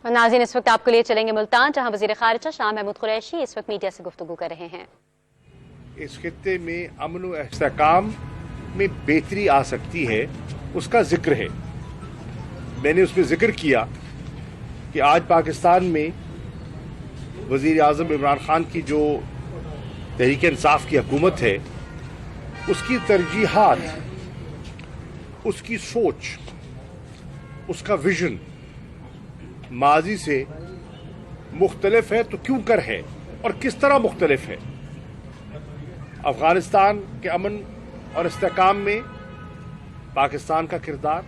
اور ناظرین اس وقت آپ کے لیے چلیں گے ملتان، جہاں وزیر خارجہ شاہ محمود قریشی اس وقت میڈیا سے گفتگو کر رہے ہیں۔ اس خطے میں امن و استحکام میں بہتری آ سکتی ہے، اس کا ذکر ہے۔ میں نے اس میں ذکر کیا کہ آج پاکستان میں وزیر اعظم عمران خان کی جو تحریک انصاف کی حکومت ہے، اس کی ترجیحات، اس کی سوچ، اس کا ویژن ماضی سے مختلف ہے تو کیوں کر ہے اور کس طرح مختلف ہے۔ افغانستان کے امن اور استحکام میں پاکستان کا کردار،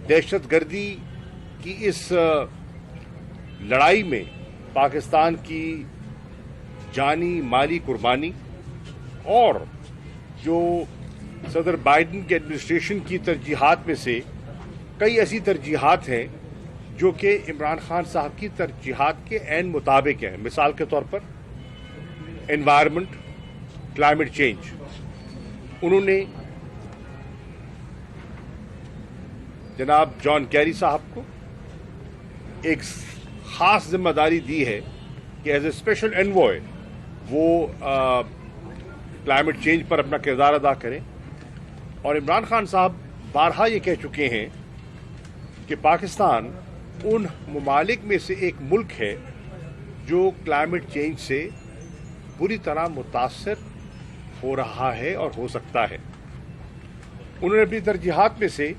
دہشت گردی کی اس لڑائی میں پاکستان کی جانی مالی قربانی، اور جو صدر بائیڈن کے ایڈمنسٹریشن کی ترجیحات میں سے کئی ایسی ترجیحات ہیں جو کہ عمران خان صاحب کی ترجیحات کے عین مطابق ہیں۔ مثال کے طور پر انوائرمنٹ، کلائمیٹ چینج، انہوں نے جناب جان کیری صاحب کو ایک خاص ذمہ داری دی ہے کہ ایز اے اسپیشل انوائے وہ کلائمیٹ چینج پر اپنا کردار ادا کریں، اور عمران خان صاحب بارہا یہ کہہ چکے ہیں کہ پاکستان ان ممالک میں سے ایک ملک ہے جو کلائمیٹ چینج سے بری طرح متاثر ہو رہا ہے اور ہو سکتا ہے۔ انہوں نے اپنی ترجیحات میں سے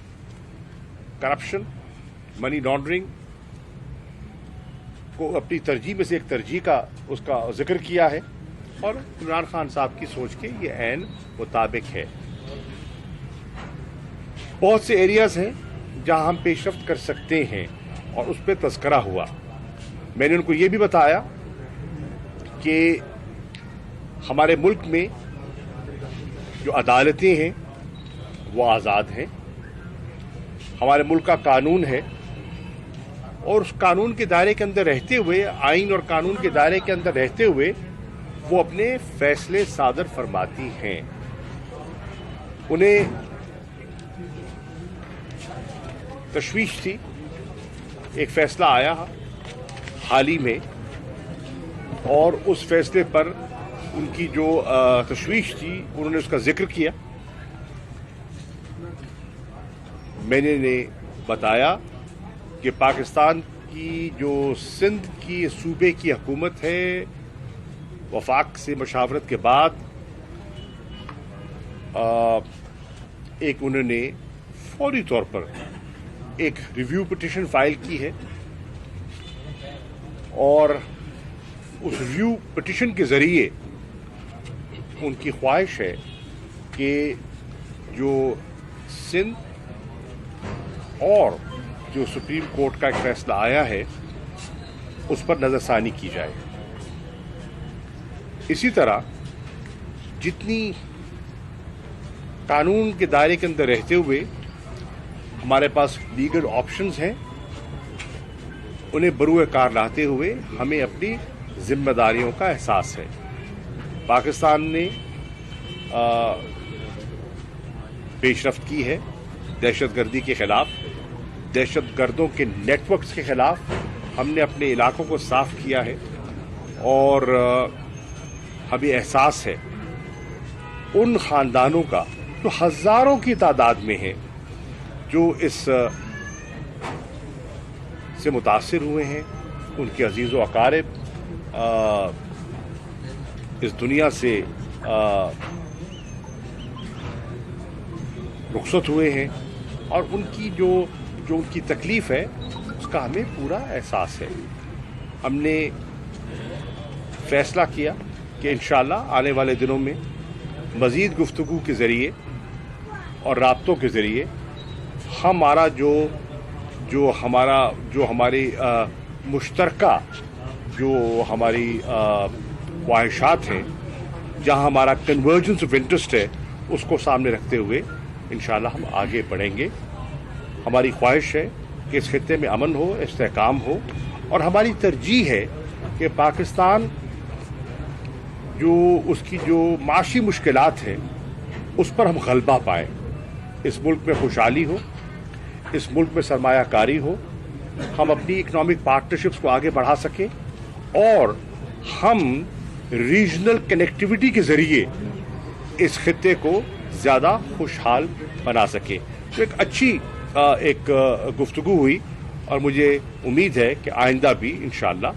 کرپشن، منی لانڈرنگ کو اپنی ترجیح میں سے ایک ترجیح کا اس کا ذکر کیا ہے، اور عمران خان صاحب کی سوچ کے یہ عین مطابق ہے۔ بہت سے ایریاز ہیں جہاں ہم پیش رفت کر سکتے ہیں اور اس پہ تذکرہ ہوا۔ میں نے ان کو یہ بھی بتایا کہ ہمارے ملک میں جو عدالتیں ہیں وہ آزاد ہیں، ہمارے ملک کا قانون ہے، اور اس قانون کے دائرے کے اندر رہتے ہوئے، آئین اور قانون کے دائرے کے اندر رہتے ہوئے وہ اپنے فیصلے صادر فرماتی ہیں۔ انہیں تشویش تھی، ایک فیصلہ آیا حال ہی میں، اور اس فیصلے پر ان کی جو تشویش تھی انہوں نے اس کا ذکر کیا۔ میں نے بتایا کہ پاکستان کی جو سندھ کی صوبے کی حکومت ہے، وفاق سے مشاورت کے بعد ایک انہوں نے فوری طور پر ایک ریویو پٹیشن فائل کی ہے، اور اس ریویو پٹیشن کے ذریعے ان کی خواہش ہے کہ جو سندھ اور جو سپریم کورٹ کا ایک فیصلہ آیا ہے اس پر نظر ثانی کی جائے۔ اسی طرح جتنی قانون کے دائرے کے اندر رہتے ہوئے ہمارے پاس لیگل آپشنز ہیں، انہیں بروئے کار لاتے ہوئے ہمیں اپنی ذمہ داریوں کا احساس ہے۔ پاکستان نے پیش رفت کی ہے دہشت گردی کے خلاف، دہشت گردوں کے نیٹ ورکس کے خلاف ہم نے اپنے علاقوں کو صاف کیا ہے، اور ہمیں احساس ہے ان خاندانوں کا جو ہزاروں کی تعداد میں ہیں جو اس سے متاثر ہوئے ہیں، ان کے عزیز و اقارب اس دنیا سے رخصت ہوئے ہیں، اور ان کی جو ان کی تکلیف ہے اس کا ہمیں پورا احساس ہے۔ ہم نے فیصلہ کیا کہ انشاءاللہ آنے والے دنوں میں مزید گفتگو کے ذریعے اور رابطوں کے ذریعے ہمارا جو ہماری مشترکہ جو ہماری خواہشات ہیں، جہاں ہمارا کنورجنس آف انٹرسٹ ہے، اس کو سامنے رکھتے ہوئے انشاءاللہ ہم آگے بڑھیں گے۔ ہماری خواہش ہے کہ اس خطے میں امن ہو، استحکام ہو، اور ہماری ترجیح ہے کہ پاکستان جو اس کی جو معاشی مشکلات ہیں اس پر ہم غلبہ پائیں، اس ملک میں خوشحالی ہو، اس ملک میں سرمایہ کاری ہو، हम अपनी इकोनॉमिक पार्टनरशिप्स को आगे बढ़ा सकें और हम रीजनल कनेक्टिविटी के जरिए इस खित्ते को ज़्यादा खुशहाल बना सकें। तो एक अच्छी गुफ्तगू हुई और मुझे उम्मीद है कि आइंदा भी इंशाअल्लाह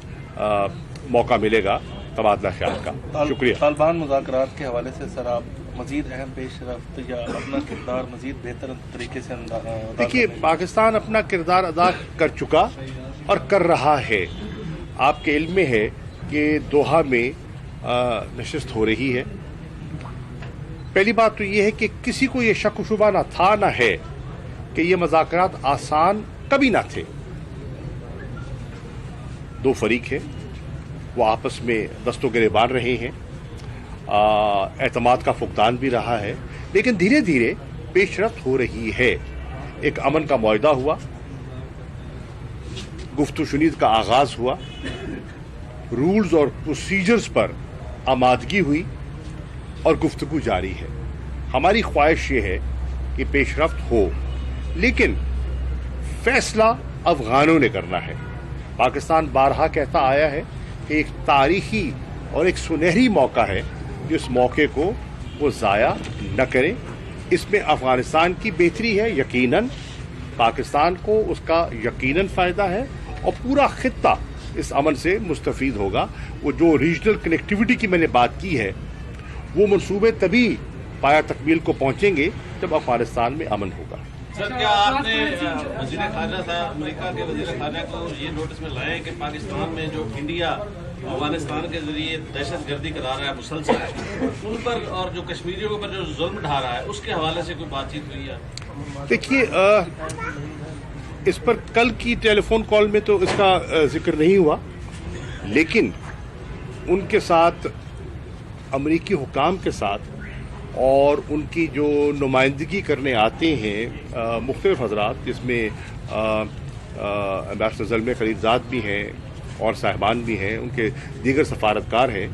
मौका मिलेगा तबादला ख्याल का। शुक्रिया। तालिबान मुज़ाकरात के हवाले से सर आप मज़ीद अहम पेशरफ्त या अपना किरदार मज़ीद बेहतर तरीके से देखिए, पाकिस्तान अपना किरदार अदा कर चुका और कर रहा है। आपके इल्म में है कि दोहा में नशिस्त हो रही है। पहली बात तो ये है कि किसी को ये शक शुबा ना था ना है कि ये मुज़ाकरात आसान कभी ना थे। दो फरीक हैं, वो आपस में दस्तों गिरेबान रहे हैं, एतमाद का फुकदान भी रहा है, लेकिन धीरे धीरे पेशरफ्त हो रही है। एक अमन का मुआहदा हुआ, गुफ्तगू शुनीद का आगाज हुआ, रूल्स और प्रोसीजर्स पर आमादगी हुई और गुफ्तगू जारी है। हमारी ख्वाहिश ये है कि पेशरफ्त हो, लेकिन फैसला अफगानों ने करना है। पाकिस्तान बारहा कहता आया है कि एक तारीखी और एक सुनहरी मौका है, जो इस मौके को वो ज़ाया न करें। इसमें अफगानिस्तान की बेहतरी है, यकीनन पाकिस्तान को उसका यकीनन फ़ायदा है और पूरा खित्ता इस अमन से मुस्तफ़ीद होगा। वो जो रीजनल कनेक्टिविटी की मैंने बात की है, वो मंसूबे तभी पाया तकमील को पहुंचेंगे जब अफगानिस्तान में अमन होगा। सर, क्या आपने वज़ीर ख़ारजा साहब, अमेरिका के वज़ीर ख़ारजा को ये नोटिस में लाए कि पाकिस्तान में जो इंडिया अफगानिस्तान के जरिए दहशत गर्दी करा रहा है मुसलसल, उन पर और जो कश्मीरियों के ऊपर जो जुल्म ढा रहा है, उसके हवाले से कोई बातचीत हुई है? देखिए, इस पर कल की टेलीफोन कॉल में तो इसका जिक्र नहीं हुआ, लेकिन उनके साथ, अमरीकी हुकाम के साथ और उनकी जो नुमाइंदगी करने आते हैं मुख्तलिफ हजरात, जिसमें एम्बेसडर ज़ल्मे खलीलज़ाद भी हैं और साहिबान भी हैं, उनके दीगर सफारतकार हैं,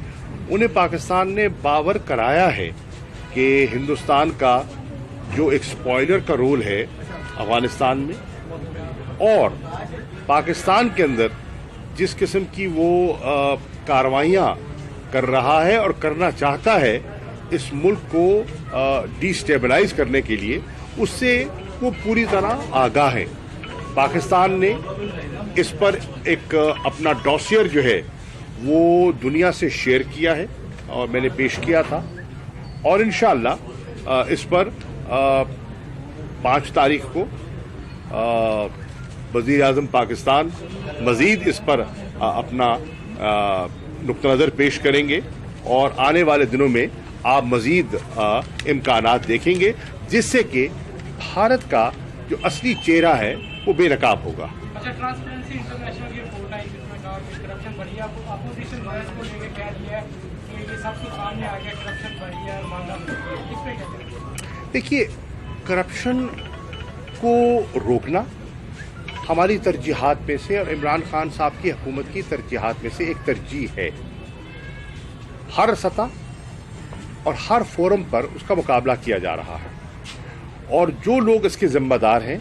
उन्हें पाकिस्तान ने बावर कराया है कि हिंदुस्तान का जो एक स्पॉइलर का रोल है अफगानिस्तान में, और पाकिस्तान के अंदर जिस किस्म की वो कार्रवाइयाँ कर रहा है और करना चाहता है इस मुल्क को डिस्टेबलाइज करने के लिए, उससे वो पूरी तरह आगाह है। पाकिस्तान ने इस पर एक अपना डॉसियर जो है वो दुनिया से शेयर किया है और मैंने पेश किया था, और इंशाअल्लाह इस पर 5 तारीख को वज़ीर आज़म पाकिस्तान मज़ीद इस पर अपना नुक्ता नज़र पेश करेंगे और आने वाले दिनों में आप मज़ीद इम्कानात देखेंगे, जिससे कि भारत का जो असली चेहरा है वो बेनकाब होगा। अच्छा, ट्रांसपेरेंसी इंटरनेशनल की रिपोर्ट आई जिसमें कहा कि करप्शन बढ़ी है, अपोजिशन वॉइस को लेकर कह दिया है कि ये सब कुछ सामने आ गया, करप्शन बढ़ी है, मांगा इस पे क्या करें? देखिए, करप्शन को रोकना हमारी तरजीहात में से और इमरान खान साहब की हुकूमत की तरजीहात में से एक तरजीह है। हर सतह और हर फोरम पर उसका मुकाबला किया जा रहा है और जो लोग इसके जिम्मेदार हैं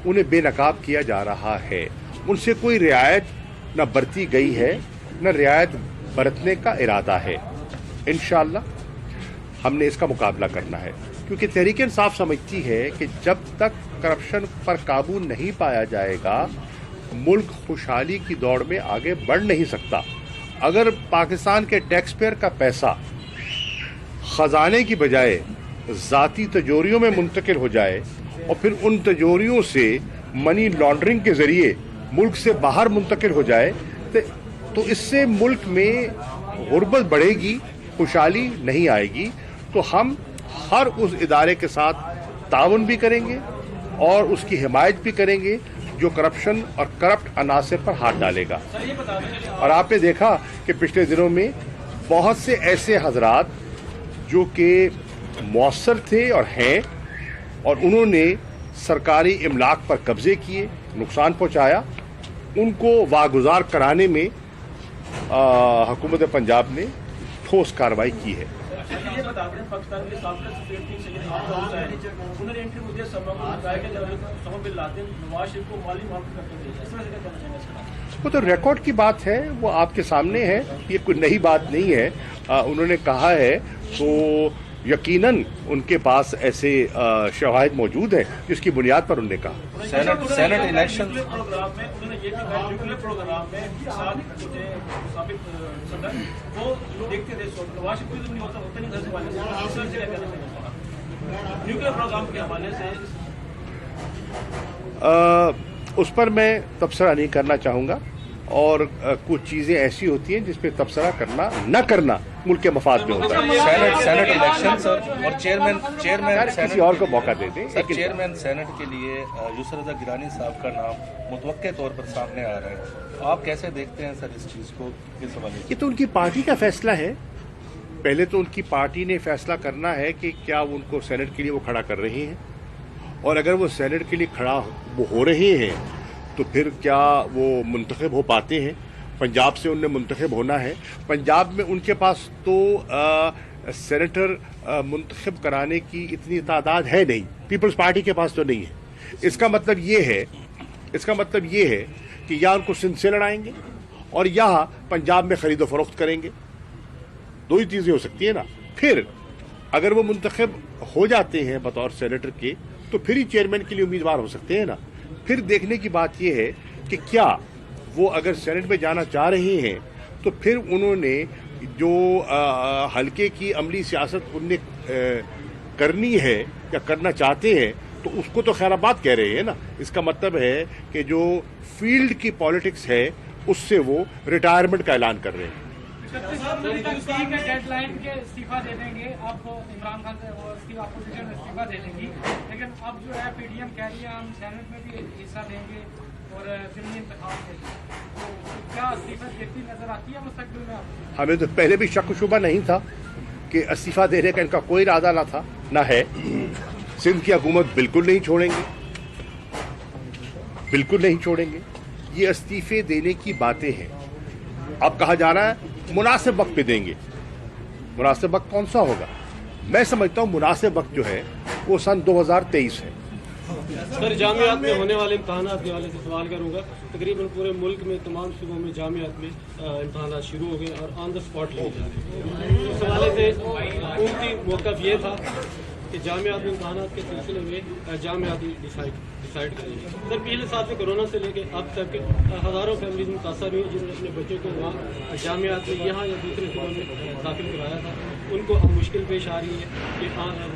उन्हें बेनकाब किया जा रहा है। उनसे कोई रियायत न बरती गई है, न रियायत बरतने का इरादा है। इंशाअल्लाह हमने इसका मुकाबला करना है, क्योंकि तहरीक इंसाफ समझती है कि जब तक करप्शन पर काबू नहीं पाया जाएगा, मुल्क खुशहाली की दौड़ में आगे बढ़ नहीं सकता। अगर पाकिस्तान के टैक्स पेयर का पैसा खजाने की बजाय ज़ाती तिजोरियों में मुंतकिल हो जाए और फिर उन तिजोरियों से मनी लॉन्ड्रिंग के जरिए मुल्क से बाहर मुंतकिल हो जाए, तो इससे मुल्क में गुर्बत बढ़ेगी, खुशहाली नहीं आएगी। तो हम हर उस इदारे के साथ ताउन भी करेंगे और उसकी हिमायत भी करेंगे जो करप्शन और करप्ट अनासर पर हाथ डालेगा। और आपने देखा कि पिछले दिनों में बहुत से ऐसे हजरात जो कि मौसर थे और हैं, और उन्होंने सरकारी इमलाक पर कब्जे किए, नुकसान पहुंचाया, उनको वागुजार कराने में हुकूमत पंजाब ने ठोस कार्रवाई की है। ये बताते हैं पाकिस्तान के साबका सेक्रेटरी सैयद आफताब हुसैन उन्होंने इंटरव्यू दिया सभा को बताया कि जब सभा बिल लाते हैं नवाज शरीफ को माली माफ करते थे इस तरह से क्या कहना चाहिए इसका? वो तो रिकॉर्ड की बात है, वो आपके सामने है, ये कोई नई बात नहीं है। उन्होंने कहा है तो यकीनन उनके पास ऐसे शवाहिद मौजूद हैं जिसकी बुनियाद पर उन्होंने कहा। सेनेट इलेक्शन प्रोग्राम में उन्होंने ये भी कहा न्यूक्लियर प्रोग्राम में साबिक सदर वो देखते थे नवाज शरीफ कोई नहीं होता नहीं घर से वाले इस तरह से क्या कहना चाहिए न्यूक्लियर प्रोग्राम के हवाले से? उस पर मैं तबसरा नहीं करना चाहूँगा और कुछ चीज़ें ऐसी होती हैं जिस पे तबसरा करना न करना मुल्क के मफाद में होता है। सेनेट इलेक्शन सर और चेयरमैन किसी और को मौका दे दें। सर चेयरमैन सेनेट के लिए यूसुफ रज़ा गिलानी साहब का नाम मुतवक्के तौर पर सामने आ रहा है, आप कैसे देखते हैं सर इस चीज़ को, किस हवाले से? ये तो उनकी पार्टी का फैसला है। पहले तो उनकी पार्टी ने फैसला करना है कि क्या उनको सेनेट के लिए वो खड़ा कर रहे हैं, और अगर वो सेनेट के लिए खड़ा वो हो रहे हैं तो फिर क्या वो मुंतखब हो पाते हैं? पंजाब से उन्हें मुंतखब होना है। पंजाब में उनके पास तो सेनेटर मुंतखब कराने की इतनी तादाद है नहीं, पीपल्स पार्टी के पास तो नहीं है। इसका मतलब ये है कि या उनको सिंध से लड़ाएंगे और या पंजाब में खरीदो फरोख्त करेंगे, दो ही चीज़ें हो सकती है ना। फिर अगर वो मुंतखब हो जाते हैं बतौर सेनेटर के तो फिर ही चेयरमैन के लिए उम्मीदवार हो सकते हैं ना। फिर देखने की बात यह है कि क्या वो अगर सेनेट में जाना चाह रहे हैं तो फिर उन्होंने जो हल्के की अमली सियासत उनने करनी है या करना चाहते हैं तो उसको तो खैराबाद कह रहे हैं ना। इसका मतलब है कि जो फील्ड की पॉलिटिक्स है उससे वो रिटायरमेंट का ऐलान कर रहे हैं। डेडलाइन के इस्तीफा दे देंगे, अब इमरान खान से उसकी अपोजिशन इस्तीफा दे देंगी, लेकिन अब जो है पीडीएम कह रही है हम सेनेट में भी हिस्सा लेंगे और जिमनी इंतखाब देंगे, तो क्या इस्तीफा देती नजर आती है मुस्तकबिल में आपको? हमें तो पहले भी शक शुबा नहीं था कि इस्तीफा देने का इनका कोई इरादा ना था ना है। सिंध की हुकूमत बिल्कुल नहीं छोड़ेंगे, बिल्कुल नहीं छोड़ेंगे। ये इस्तीफे देने की बातें हैं। अब कहा जा रहा है मुनासिब वक्त पे देंगे। मुनासिब वक्त कौन सा होगा? मैं समझता हूँ मुनासिब वक्त जो है वो सन 2023 है। सर जामियात में होने वाले इम्तहानात के हवाले से सवाल करूंगा। तकरीबन पूरे मुल्क में तमाम सूबों में जामियात में इम्तहानात शुरू हो गए और ऑन द स्पॉट लिए जा रहे हैं। इस हवाले से उनकी मौक़िफ़ ये था कि जामियात में इम्तहानात के सिलसिले में जामियात डिसाइड करेंगे। सर पिछले साल से कोरोना से लेकर अब तक हज़ारों फैमिलीज मुतासर हुई जिन्होंने अपने बच्चों को वहाँ जामियात में यहाँ या दूसरे सूबों में दाखिल कराया था, उनको अब मुश्किल पेश आ रही है कि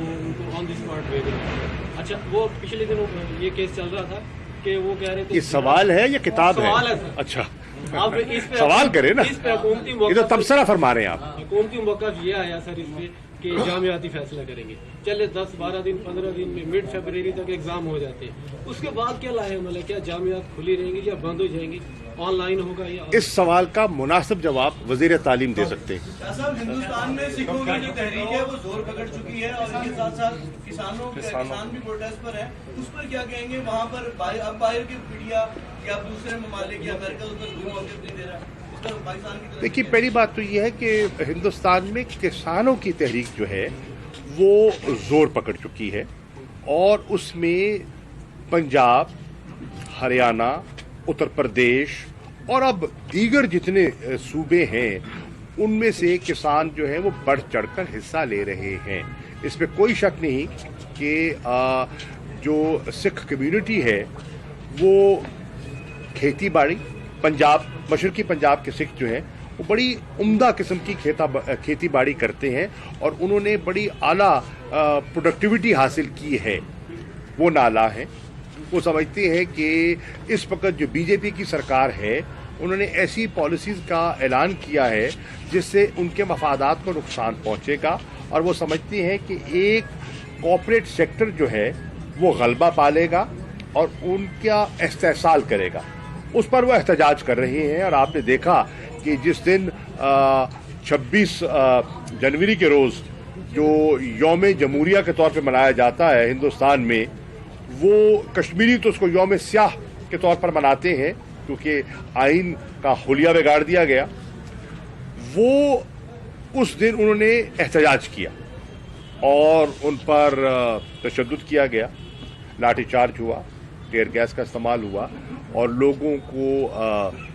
वो उनको ऑन द स्पॉट भेजें। अच्छा, वो पिछले दिनों ये केस चल रहा था कि वो कह रहे थे ये सवाल है या किताब है? अच्छा, अब इस पे सवाल करें ना, इस पे हुकूमती ये तो तबसरा फरमा रहे हैं आप। हुकूमती मौक़िफ़ ये आया सर इस पे कि जामियाती फैसला करेंगे। चले 10-12 दिन 15 दिन में मिड फरवरी तक एग्जाम हो जाते हैं, उसके बाद क्या लाहेमल है? क्या जामियात खुली रहेंगी या बंद हो जाएंगी? ऑनलाइन होगा या? इस सवाल का मुनासिब जवाब वज़ीर तालीम दे सकते हैं। साहब हिंदुस्तान में सिखों की जो तहरीक है वो जोर पकड़ चुकी है और इसके साथ साथ किसान भी प्रोटेस्ट पर है, उस पर क्या कहेंगे? वहाँ पर अब बाहर की मीडिया या दूसरे ममालिक या अमेरिका उस पर कोई मौक़िफ़ नहीं दे रहा है। देखिए, पहली बात तो ये है कि हिंदुस्तान में किसानों की तहरीक जो है वो जोर पकड़ चुकी है और उसमें पंजाब, हरियाणा, उत्तर प्रदेश और अब दीगर जितने सूबे हैं उनमें से किसान जो है वो बढ़ चढ़कर हिस्सा ले रहे हैं। इसमें कोई शक नहीं कि जो सिख कम्युनिटी है वो खेती बाड़ी, पंजाब मशरकी पंजाब के सिख जो हैं वो बड़ी उम्दा किस्म की खेती बाड़ी करते हैं और उन्होंने बड़ी आला प्रोडक्टिविटी हासिल की है। वो नाला है, वो समझते हैं कि इस वक्त जो बीजेपी की सरकार है उन्होंने ऐसी पॉलिसीज़ का ऐलान किया है जिससे उनके मफादात को नुकसान पहुंचेगा और वो समझते हैं कि एक कॉर्पोरेट सेक्टर जो है वो गलबा पालेगा और उनका इस्तेहसाल करेगा। उस पर वो एहतजाज कर रहे हैं और आपने देखा कि जिस दिन 26 जनवरी के रोज़ जो यौम जमहूरिया के तौर पे मनाया जाता है हिंदुस्तान में, वो कश्मीरी तो उसको यौम स्याह के तौर पर मनाते हैं क्योंकि आइन का हुलिया बिगाड़ दिया गया। वो उस दिन उन्होंने एहतजाज किया और उन पर तशद्दुद किया गया, लाठीचार्ज हुआ, टेयर गैस का इस्तेमाल हुआ और लोगों को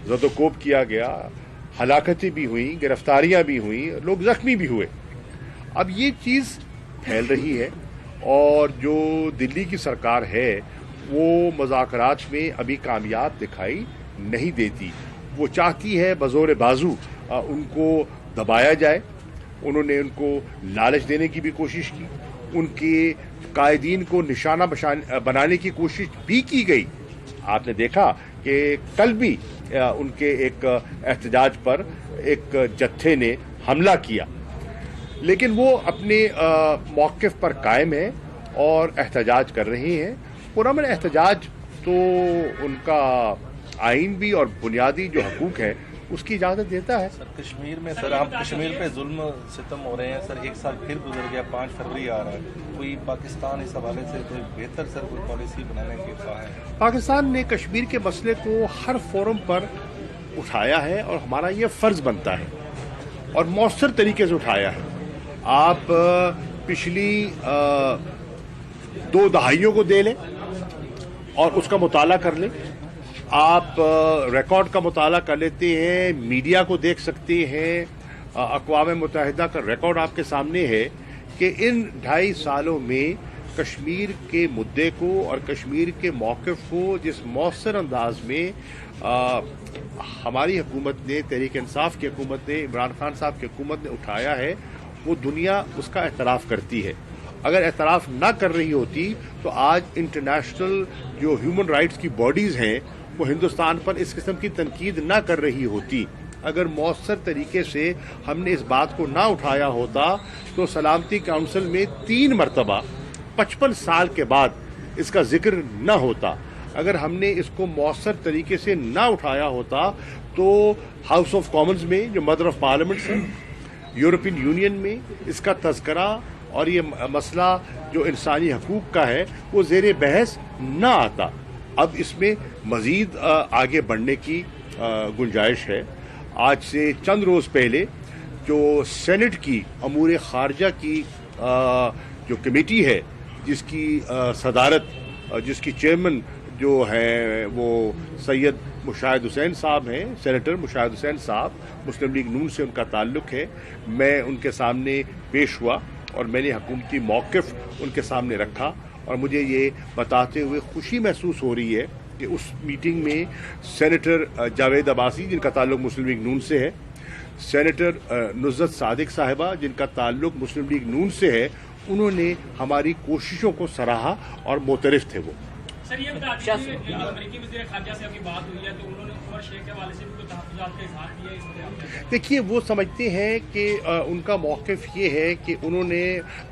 ज़दोकोब किया गया, हलाकतें भी हुई, गिरफ्तारियां भी हुई, लोग जख्मी भी हुए। अब ये चीज़ फैल रही है और जो दिल्ली की सरकार है वो मुज़ाकरात में अभी कामयाब दिखाई नहीं देती। वो चाहती है बज़ोर बाजू उनको दबाया जाए। उन्होंने उनको लालच देने की भी कोशिश की, उनके कायदीन को निशाना बनाने की कोशिश भी की गई। आपने देखा कि कल भी उनके एक एहतजाज पर एक जत्थे ने हमला किया, लेकिन वो अपने मौक़िफ़ पर कायम है और एहतजाज कर रहे हैं। पुरअमन एहतजाज तो उनका आइन भी और बुनियादी जो हकूक़ है उसकी इजाज़त देता है। सर कश्मीर में सर हम कश्मीर पे जुल्म सितम हो रहे हैं सर, एक साल फिर गुजर गया, 5 फरवरी आ रहा है, कोई पाकिस्तान इस हवाले से कोई बेहतर सर कोई पॉलिसी बनाने की ख्वाह है? पाकिस्तान ने कश्मीर के मसले को हर फोरम पर उठाया है और हमारा ये फ़र्ज़ बनता है और मौसर तरीके से उठाया है। आप पिछली 2 दहाइयों को दे लें और उसका मुताला कर लें, आप रिकॉर्ड का मुताला कर लेते हैं, मीडिया को देख सकते हैं, अक़वाम मुत्तहिदा का रिकॉर्ड आपके सामने है कि इन 2.5 सालों में कश्मीर के मुद्दे को और कश्मीर के मौक़िफ़ को जिस मौसर अंदाज में हमारी हुकूमत ने, तहरीक इंसाफ की हुकूमत ने, इमरान खान साहब की हुकूमत ने उठाया है, वो दुनिया उसका एतराफ़ करती है। अगर एतराफ़ ना कर रही होती तो आज इंटरनेशनल जो ह्यूमन राइट्स की बॉडीज़ हैं वो हिंदुस्तान पर इस किस्म की तनकीद ना कर रही होती। अगर मौसर तरीके से हमने इस बात को ना उठाया होता तो सलामती काउंसिल में 3 मरतबा 55 साल के बाद इसका जिक्र ना होता। अगर हमने इसको मौसर तरीके से ना उठाया होता तो हाउस ऑफ कॉमन्स में जो मदर ऑफ पार्लियामेंट है, यूरोपियन यूनियन में इसका तज़किरा और ये मसला जो इंसानी हकूक़ का है वो ज़ेर बहस ना आता। अब इसमें मज़ीद आगे बढ़ने की गुंजाइश है। आज से चंद रोज़ पहले जो सेनेट की अमूर ख़ारजा की जो कमेटी है जिसकी सदारत, जिसकी चेयरमैन जो है वो सैयद मुशाहिद हुसैन साहब हैं, सेनेटर मुशाहिद हुसैन साहब, मुस्लिम लीग नून से उनका ताल्लुक़ है। मैं उनके सामने पेश हुआ और मैंने हुकूमती मौक़िफ़ उनके सामने रखा और मुझे ये बताते हुए खुशी महसूस हो रही है कि उस मीटिंग में सेनेटर जावेद अब्बासी जिनका ताल्लुक़ मुस्लिम लीग नून से है, सेनेटर नुज़रत सादिक साहिबा जिनका ताल्लुक़ मुस्लिम लीग नून से है, उन्होंने हमारी कोशिशों को सराहा और मोतरफ़ थे वो। सर ये बता दीजिए, अमेरिकी वज़ीर ख़ारजा से आपकी बात हुई है तो उन्होंने उमर शेख के हवाले से भी कुछ तहफ़्फ़ुज़ात का इज़हार किया है, इस पर देखिए वो समझते हैं कि उनका मौक़िफ़ ये है कि उन्होंने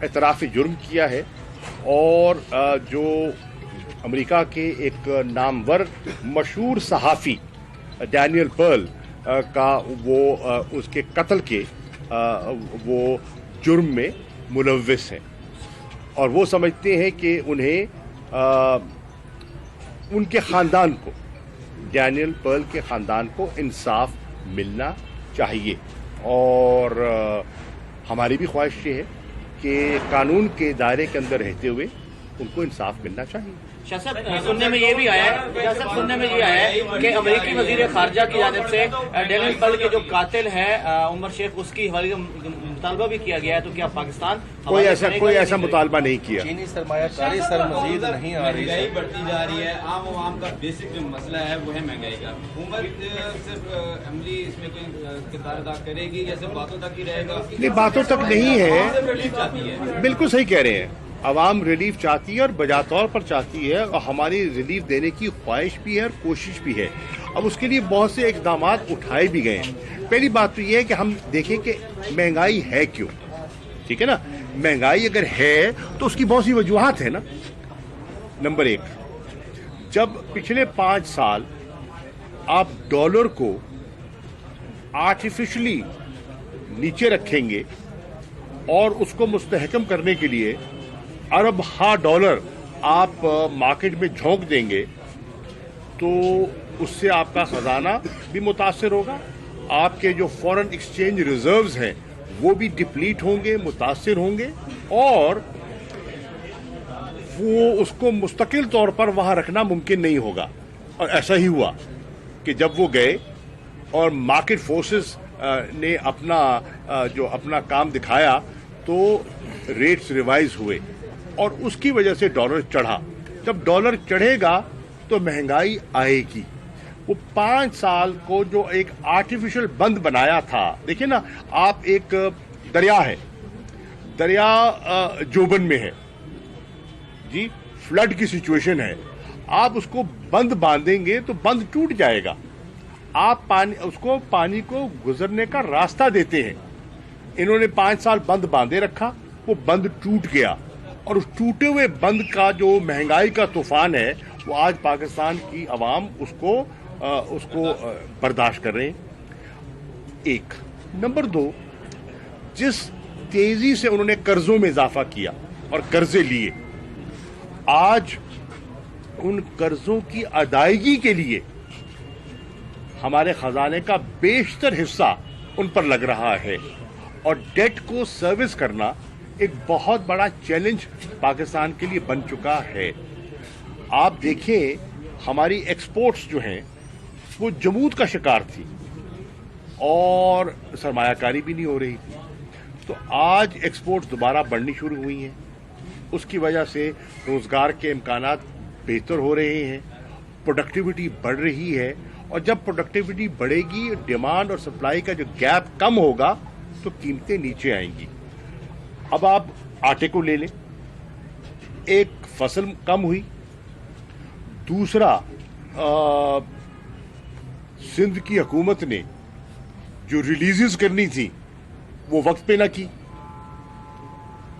एतराफ़ जुर्म किया है और जो अमेरिका के एक नामवर मशहूर सहाफ़ी डैनियल पर्ल का वो उसके कत्ल के वो जुर्म में मुलव्विस हैं और वो समझते हैं कि उन्हें उनके ख़ानदान को, डैनियल पर्ल के ख़ानदान को इंसाफ मिलना चाहिए और हमारी भी ख्वाहिश ये है कि कानून के दायरे के अंदर रहते हुए उनको इंसाफ मिलना चाहिए। शाह साहब सुनने में ये भी आया है कि अमेरिकी वजीर खारजा की जानिब से डैनियल पर्ल के जो कातिल है उमर शेख, उसकी हवाले का मुतालबा भी किया गया है, तो क्या पाकिस्तान कोई ऐसा मुतालबा नहीं किया? चीनी सरमायाकारी सर मजीद नहीं आ रही, महंगाई बढ़ती जा रही है, आम का बेसिक जो मसला है वो है महंगाई का। हुकूमत सिर्फ अमली इसमें कोई किरदार अदा करेगी या सिर्फ बातों तक ही रहेगा? नहीं, बातों तक नहीं है, बिल्कुल सही कह रहे हैं। आवाम रिलीफ चाहती है और बजा तौर पर चाहती है और हमारी रिलीफ देने की ख्वाहिश भी है और कोशिश भी है। अब उसके लिए बहुत से इक़दाम उठाए भी गए हैं। पहली बात तो ये है कि हम देखें कि महंगाई है क्यों, ठीक है ना। महंगाई अगर है तो उसकी बहुत सी वजूहात है ना। नंबर 1, जब पिछले 5 साल आप डॉलर को आर्टिफिशियली नीचे रखेंगे और उसको मुस्तहकम करने के लिए अरब हा डॉलर आप मार्केट में झोंक देंगे तो उससे आपका खजाना भी मुतासर होगा, आपके जो फॉरेन एक्सचेंज रिजर्व्स हैं वो भी डिप्लीट होंगे, मुतासिर होंगे, और वो उसको मुस्तकिल तौर पर वहां रखना मुमकिन नहीं होगा। और ऐसा ही हुआ कि जब वो गए और मार्केट फोर्सेस ने अपना काम दिखाया तो रेट्स रिवाइज हुए और उसकी वजह से डॉलर चढ़ा। जब डॉलर चढ़ेगा तो महंगाई आएगी। वो 5 साल को जो एक आर्टिफिशियल बंद बनाया था, देखिए ना, आप एक दरिया है, दरिया जोबन में है जी, फ्लड की सिचुएशन है, आप उसको बंद बांधेंगे तो बंद टूट जाएगा। आप पानी को गुजरने का रास्ता देते हैं। इन्होंने 5 साल बंद बांधे रखा, वो बंद टूट गया, और उस टूटे हुए बंद का जो महंगाई का तूफान है वो आज पाकिस्तान की आवाम उसको बर्दाश्त कर रहे हैं। एक नंबर 2, जिस तेजी से उन्होंने कर्जों में इजाफा किया और कर्जे लिए, आज उन कर्जों की अदायगी के लिए हमारे खजाने का बेशतर हिस्सा उन पर लग रहा है, और डेट को सर्विस करना एक बहुत बड़ा चैलेंज पाकिस्तान के लिए बन चुका है। आप देखें, हमारी एक्सपोर्ट्स जो हैं वो जमूद का शिकार थी और सरमायाकारी भी नहीं हो रही थी। तो आज एक्सपोर्ट्स दोबारा बढ़नी शुरू हुई हैं, उसकी वजह से रोजगार के इम्कानात बेहतर हो रहे हैं, प्रोडक्टिविटी बढ़ रही है, और जब प्रोडक्टिविटी बढ़ेगी, डिमांड और सप्लाई का जो गैप कम होगा तो कीमतें नीचे आएंगी। अब आप आटे को ले लें, एक फसल कम हुई, दूसरा सिंध की हुकूमत ने जो रिलीजेस करनी थी वो वक्त पे ना की,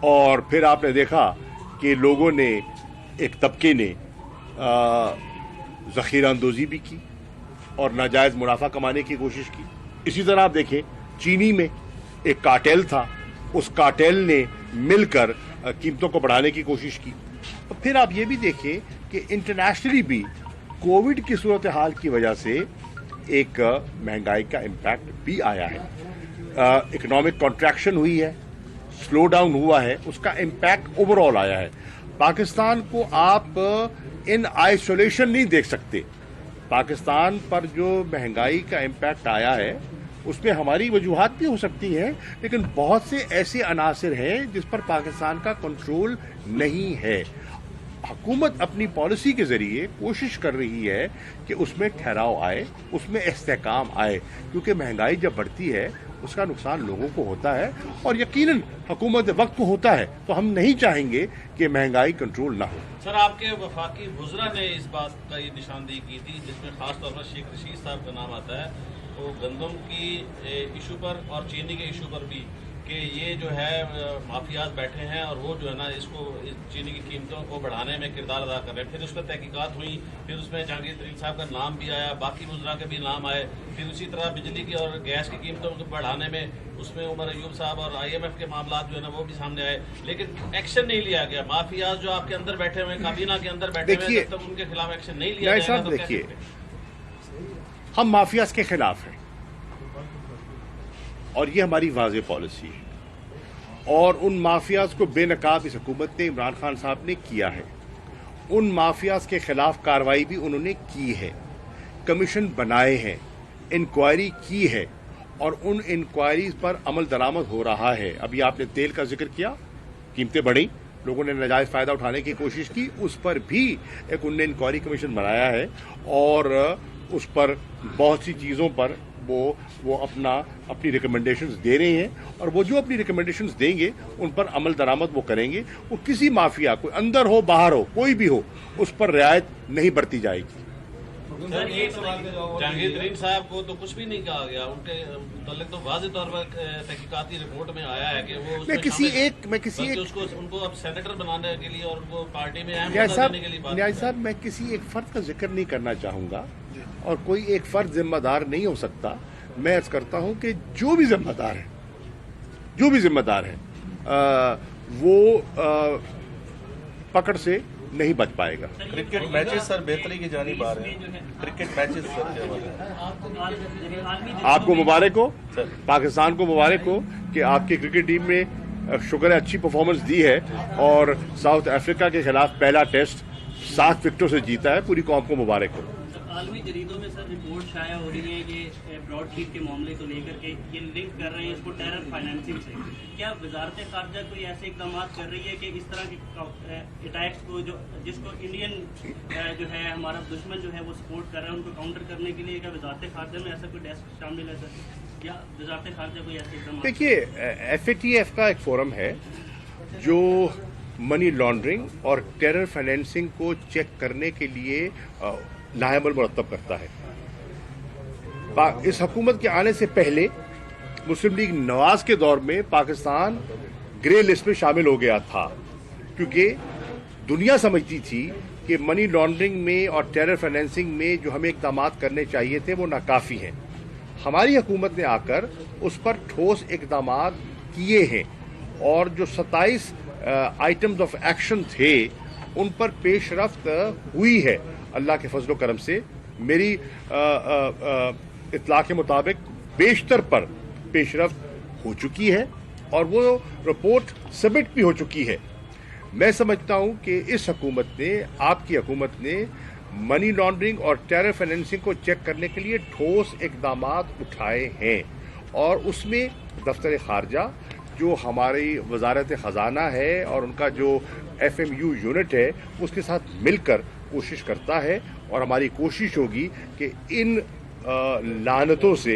और फिर आपने देखा कि लोगों ने, एक तबके ने ज़ख़ीरा अंदोज़ी भी की और नाजायज़ मुनाफा कमाने की कोशिश की। इसी तरह आप देखें, चीनी में एक कार्टेल था, उस कार्टेल ने मिलकर कीमतों को बढ़ाने की कोशिश की। और फिर आप ये भी देखें कि इंटरनेशनली भी कोविड की सूरत हाल की वजह से एक महंगाई का इम्पैक्ट भी आया है। इकोनॉमिक कॉन्ट्रैक्शन हुई है, स्लो डाउन हुआ है, उसका इम्पैक्ट ओवरऑल आया है। पाकिस्तान को आप इन आइसोलेशन नहीं देख सकते। पाकिस्तान पर जो महंगाई का इम्पैक्ट आया है उसमें हमारी वजूहात भी हो सकती हैं, लेकिन बहुत से ऐसे अनासिर हैं जिस पर पाकिस्तान का कंट्रोल नहीं है। हुकूमत अपनी पॉलिसी के जरिए कोशिश कर रही है कि उसमें ठहराव आए, उसमें इस्तेहकाम आए, क्योंकि महंगाई जब बढ़ती है उसका नुकसान लोगों को होता है, और यकीनन हुकूमत वक्त को होता है, तो हम नहीं चाहेंगे कि महंगाई कंट्रोल ना हो। सर, आपके वफाकी वुज़रा ने इस बात का ये निशानदेही की थी, जिसमें खास तौर पर शेख रशीद साहब का नाम आता है, वो गंदम की इशू पर और चीनी के इशू पर भी, कि ये जो है माफियाज बैठे हैं और वो जो है ना इसको चीनी की कीमतों को बढ़ाने में किरदार अदा कर रहे हैं। फिर उस पर तहकीकात हुई, फिर उसमें जहांगीर तरीन साहब का नाम भी आया, बाकी वुज़रा के भी नाम आए, फिर उसी तरह बिजली की और गैस की कीमतों को बढ़ाने में उसमें उमर अयूब साहब और IMF के मामला जो है ना वो भी सामने आए, लेकिन एक्शन नहीं लिया गया। माफियाज जो आपके अंदर बैठे हुए, काबीना के अंदर बैठे हुए, जब तक उनके खिलाफ एक्शन नहीं लिया जाएगा तो देखिए, हम माफियाज के खिलाफ हैं और ये हमारी वाज़ेह पॉलिसी है, और उन माफियाज को बेनकाब इस हुकूमत ने, इमरान खान साहब ने किया है। उन माफियाज के खिलाफ कार्रवाई भी उन्होंने की है, कमीशन बनाए हैं, इंक्वायरी की है, और उन इंक्वायरीज पर अमल दरामद हो रहा है। अभी आपने तेल का जिक्र किया, कीमतें बढ़ी, लोगों ने नाजायज फायदा उठाने की कोशिश की, उस पर भी एक उनने इंक्वायरी कमीशन बनाया है, और उस पर बहुत सी चीज़ों पर वो अपनी रिकमेंडेशंस दे रहे हैं, और वो जो अपनी रिकमेंडेशंस देंगे उन पर अमल दरामद वो करेंगे। वो किसी माफिया, कोई अंदर हो बाहर हो, कोई भी हो, उस पर रियायत नहीं बरती जाएगी। सर, जहांगीर तरीन साहब को तो कुछ भी नहीं कहा गया, उनके मतलब तो वाज़ेह तौर पर तहकीकाती रिपोर्ट में आया है कि वो उनको अब सेनेटर बनाने के लिए और उनको पार्टी में न्याय साहब, मैं किसी एक फर्द का जिक्र नहीं करना चाहूंगा, और कोई एक फर्द जिम्मेदार नहीं हो सकता। मैं अर्ज करता हूं कि जो भी जिम्मेदार है वो पकड़ से नहीं बच पाएगा। क्रिकेट मैचेस सर बेहतरी की जानिब आ रहे हैं, क्रिकेट मैचेस सर के हवाले आपको मुबारक हो, पाकिस्तान को मुबारक हो कि आपकी क्रिकेट टीम में शुक्र है अच्छी परफॉर्मेंस दी है और साउथ अफ्रीका के खिलाफ पहला टेस्ट 7 विकेटों से जीता है। पूरी कौम को मुबारक हो। आलमी जरीदों में सर रिपोर्ट शाया हो रही है ये ब्रॉडशीट के मामले को लेकर के ये लिंक कर रहे हैं इसको टेरर फाइनेंसिंग से। क्या वजारत खारजा कोई ऐसे इकदाम कर रही है कि इस तरह के अटैक्स को जो जिसको इंडियन जो है हमारा दुश्मन जो है वो सपोर्ट कर रहा है उनको काउंटर करने के लिए क्या वजारत खारजा में ऐसा कोई डेस्क शामिल है सर, या वजारत खारजा कोई ऐसे इकदाम? देखिए, FATF का एक फोरम है जो मनी लॉन्ड्रिंग और टेरर फाइनेंसिंग को चेक करने के लिए लाहेमल मुरतब करता है। इस हुकूमत के आने से पहले मुस्लिम लीग नवाज के दौर में पाकिस्तान ग्रे लिस्ट में शामिल हो गया था, क्योंकि दुनिया समझती थी कि मनी लॉन्ड्रिंग में और टेरर फाइनेंसिंग में जो हमें इक़दाम करने चाहिए थे वो नाकाफी हैं। हमारी हुकूमत ने आकर उस पर ठोस इक़दाम किए हैं और जो 27 आइटम्स ऑफ एक्शन थे उन पर पेशरफ्त हुई है। अल्लाह के फजल करम से मेरी इत्तला के मुताबिक बेशतर पर पेशरफ्त हो चुकी है और वो रिपोर्ट सबमिट भी हो चुकी है। मैं समझता हूं कि इस हुकूमत ने, आपकी हुकूमत ने मनी लॉन्ड्रिंग और टेरर फाइनेंसिंग को चेक करने के लिए ठोस इक़दाम उठाए हैं और उसमें दफ्तर खारजा जो हमारी वजारत ख़जाना है और उनका जो FMU यूनिट है उसके साथ मिलकर कोशिश करता है और हमारी कोशिश होगी कि इन लानतों से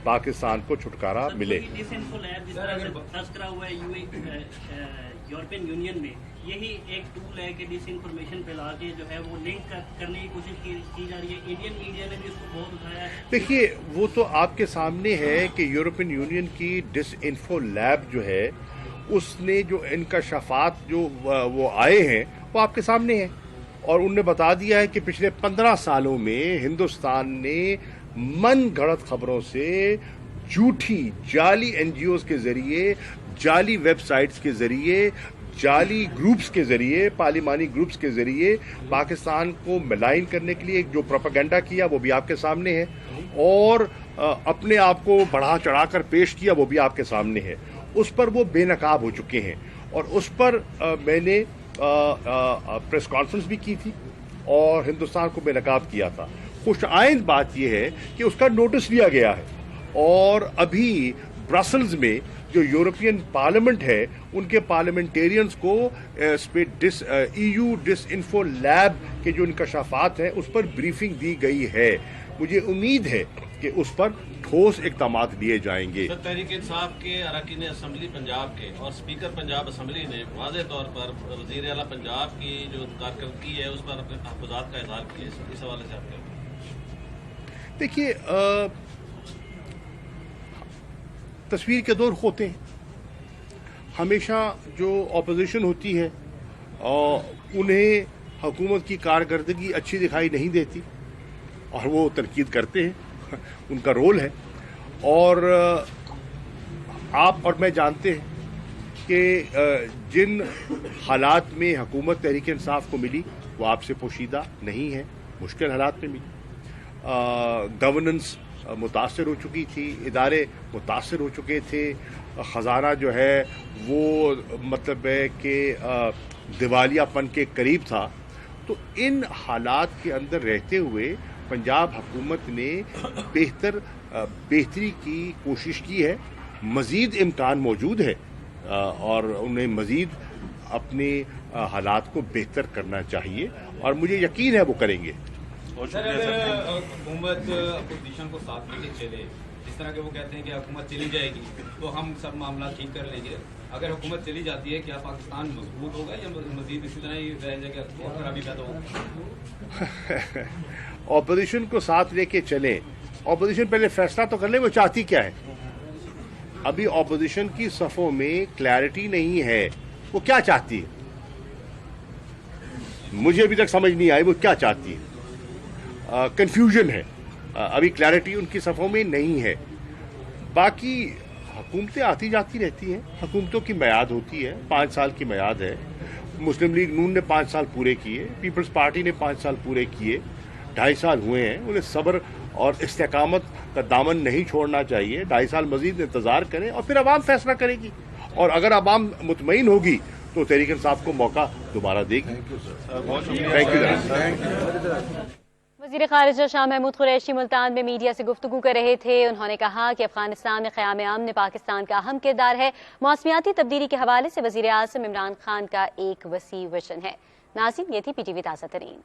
पाकिस्तान को छुटकारा मिले। यूरोपियन यूनियन में यही एक टूल है कि डिस इन्फॉर्मेशन फैला के जो है वो लिंक करने की कोशिश की जा रही है। इंडियन मीडिया ने भी इसको बहुत उठाया है। देखिए, वो तो आपके सामने है कि यूरोपियन यूनियन की डिस इन्फो लैब जो है उसने जो इनकशाफात जो वो आए हैं वो आपके सामने है और उनने बता दिया है कि पिछले 15 सालों में हिंदुस्तान ने मन गढ़ंत खबरों से झूठी जाली NGOs के जरिए, जाली वेबसाइट्स के जरिए, जाली ग्रुप्स के जरिए, पार्लिमानी ग्रुप्स के जरिए पाकिस्तान को मलाइन करने के लिए जो प्रोपेगेंडा किया वो भी आपके सामने है और अपने आप को बढ़ा चढ़ाकर पेश किया वो भी आपके सामने है। उस पर वो बेनकाब हो चुके हैं और उस पर मैंने प्रेस कॉन्फ्रेंस भी की थी और हिंदुस्तान को बेनकाब किया था। खुशाइंद बात यह है कि उसका नोटिस लिया गया है और अभी ब्रसल्स में जो यूरोपियन पार्लियामेंट है उनके पार्लियामेंटेरियंस को EU डिस इन्फो लैब के जो इनकशाफात हैं उस पर ब्रीफिंग दी गई है। मुझे उम्मीद है कि उस पर ठोस इक़दाम लिए जाएंगे। सर, तहरीक इंसाफ के अरकान असम्बली पंजाब के और स्पीकर पंजाब असम्बली ने वाज़ेह तौर पर वज़ीर आला पंजाब की जो कारकर्दगी है उस पर अपने तहफ़्फ़ुज़ात का इज़हार किया। इस हवाले से आप क्या? देखिए, तस्वीर के दौर होते हैं, हमेशा जो अपोजिशन होती है और उन्हें हुकूमत की कारकर्दगी अच्छी दिखाई नहीं देती और वो तनकीद करते हैं, उनका रोल है। और आप और मैं जानते हैं कि जिन हालात में हुकूमत तहरीक इंसाफ को मिली वो आपसे पोशीदा नहीं है, मुश्किल हालात में मिली। गवर्नेंस मुतासर हो चुकी थी, इदारे मुतासर हो चुके थे, ख़जाना जो है वो मतलब है कि दिवालियापन के करीब था। तो इन हालात के अंदर रहते हुए पंजाब हुकूमत ने बेहतरी की कोशिश की है। मज़ीद इम्कान मौजूद है और उन्हें मज़ीद अपने हालात को बेहतर करना चाहिए और मुझे यकीन है वो करेंगे। सर, अगर हुकूमत अपोजिशन को साथ लेके चले, जिस तरह के वो कहते हैं कि हुकूमत चली जाएगी तो हम सब मामला ठीक कर लेंगे, अगर हुकूमत चली जाती है क्या पाकिस्तान मजबूत होगा या मजीद इसी तरह ही रह जाएगा और खराबी पैदा होगा? अपोजिशन को साथ लेके चले, अपोजिशन पहले फैसला तो कर ले वो चाहती क्या है। अभी अपोजिशन की सफ़ों में क्लैरिटी नहीं है, वो क्या चाहती है मुझे अभी तक समझ नहीं आई वो क्या चाहती है। कंफ्यूजन है, अभी क्लैरिटी उनकी सफ़ों में नहीं है। बाकी हुकूमतें आती जाती रहती हैं, हुकूमतों की मियाद होती है, 5 साल की मियाद है। मुस्लिम लीग नून ने 5 साल पूरे किए, पीपल्स पार्टी ने 5 साल पूरे किए, 2.5 साल हुए हैं। उन्हें सब्र और इस्तेकामत का दामन नहीं छोड़ना चाहिए। 2.5 साल मजीद इंतजार करें और फिर अवाम फैसला करेगी, और अगर अवाम मुतमईन होगी तो तहरीक इंसाफ को मौका दोबारा देगी। Thank you. वज़ीर ख़ारिजा शाह महमूद कुरैशी मुल्तान में मीडिया से गुफ्तगू कर रहे थे। उन्होंने कहा कि अफगानिस्तान में क़याम अमन पाकिस्तान का अहम किरदार है। मौसमियाती तब्दीली के हवाले से वज़ीर आज़म इमरान खान का एक वसी विजन है। नाज़रीन, ये थी PTV ताज़ा तरीन।